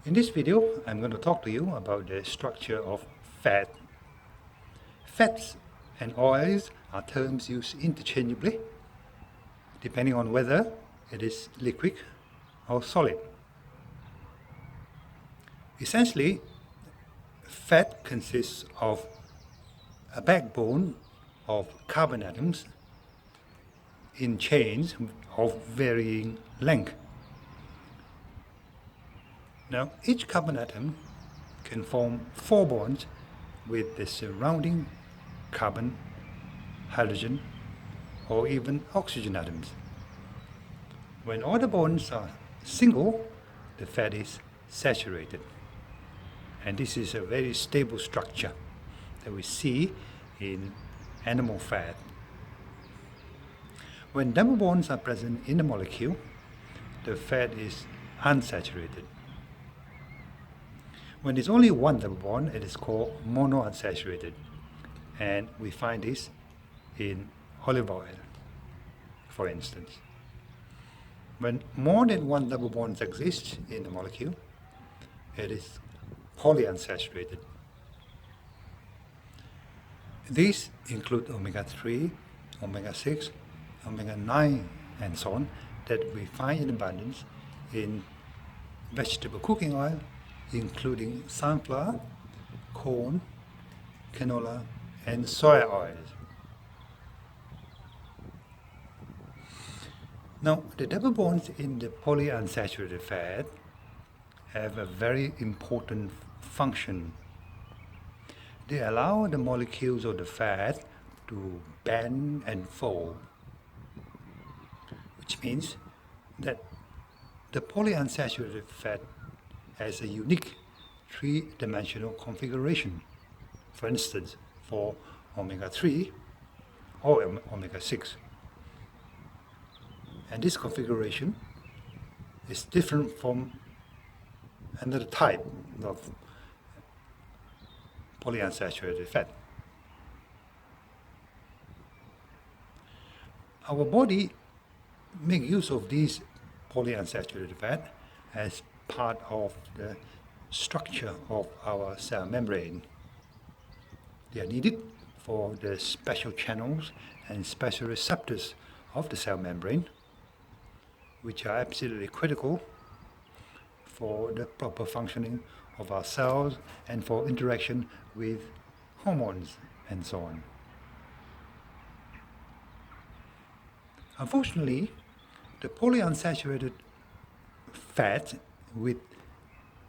In this video, I'm going to talk to you about the structure of fat. Fats and oils are terms used interchangeably, depending on whether it is liquid or solid. Essentially, fat consists of a backbone of carbon atoms in chains of varying length. Now, each carbon atom can form 4 bonds with the surrounding carbon, hydrogen, or even oxygen atoms. When all the bonds are single, the fat is saturated. And this is a very stable structure that we see in animal fat. When double bonds are present in the molecule, the fat is unsaturated. When there's only one double bond, it is called monounsaturated. And we find this in olive oil, for instance. When more than one double bond exists in the molecule, it is polyunsaturated. These include omega-3, omega-6, omega-9, and so on, that we find in abundance in vegetable cooking oil, including sunflower, corn, canola, and soya oils. Now, the double bonds in the polyunsaturated fat have a very important function. They allow the molecules of the fat to bend and fold, which means that the polyunsaturated fat has a unique 3-dimensional configuration. For instance, for omega-3 or omega-6. And this configuration is different from another type of polyunsaturated fat. Our body makes use of these polyunsaturated fat as part of the structure of our cell membrane. They are needed for the special channels and special receptors of the cell membrane, which are absolutely critical for the proper functioning of our cells and for interaction with hormones and so on. Unfortunately, the polyunsaturated fat with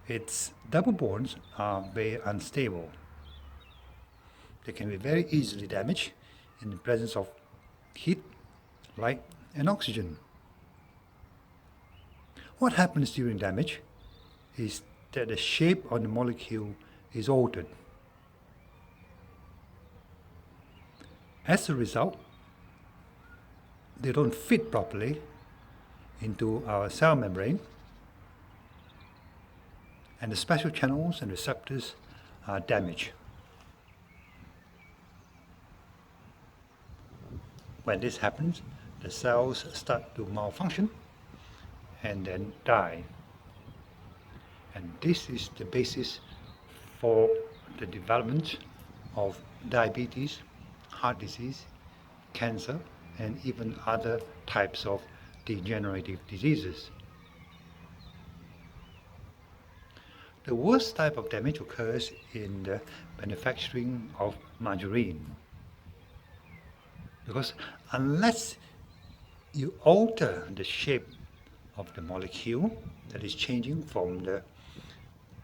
its double bonds are very unstable. They can be very easily damaged in the presence of heat, light, and oxygen. What happens during damage is that the shape of the molecule is altered. As a result, they don't fit properly into our cell membrane, and the special channels and receptors are damaged. When this happens, the cells start to malfunction and then die. And this is the basis for the development of diabetes, heart disease, cancer, and even other types of degenerative diseases. The worst type of damage occurs in the manufacturing of margarine. Because unless you alter the shape of the molecule that is changing from the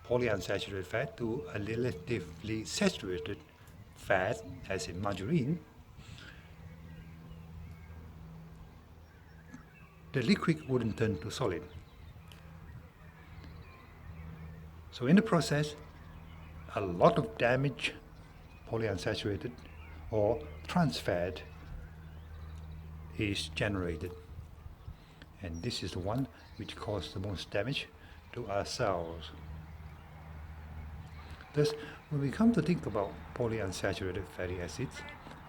polyunsaturated fat to a relatively saturated fat, as in margarine, the liquid wouldn't turn to solid. So in the process, a lot of damaged polyunsaturated or trans fat is generated. And this is the one which causes the most damage to our cells. Thus, when we come to think about polyunsaturated fatty acids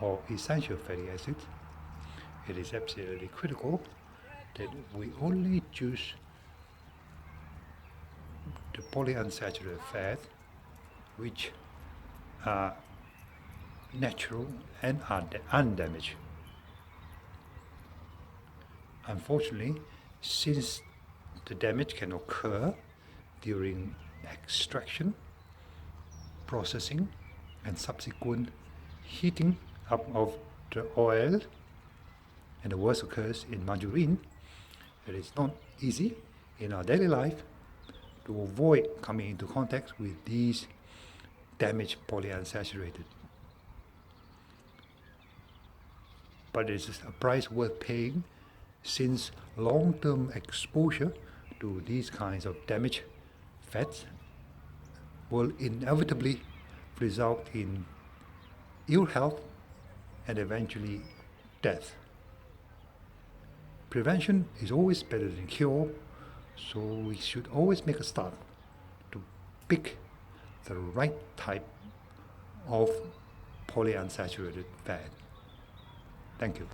or essential fatty acids, it is absolutely critical that we only choose the the polyunsaturated fats, which are natural and are undamaged. Unfortunately, since the damage can occur during extraction, processing, and subsequent heating up of the oil, and the worst occurs in margarine, it is not easy in our daily life to avoid coming into contact with these damaged polyunsaturated. But it is a price worth paying, since long-term exposure to these kinds of damaged fats will inevitably result in ill health and eventually death. Prevention is always better than cure, so we should always make a start to pick the right type of polyunsaturated fat. Thank you.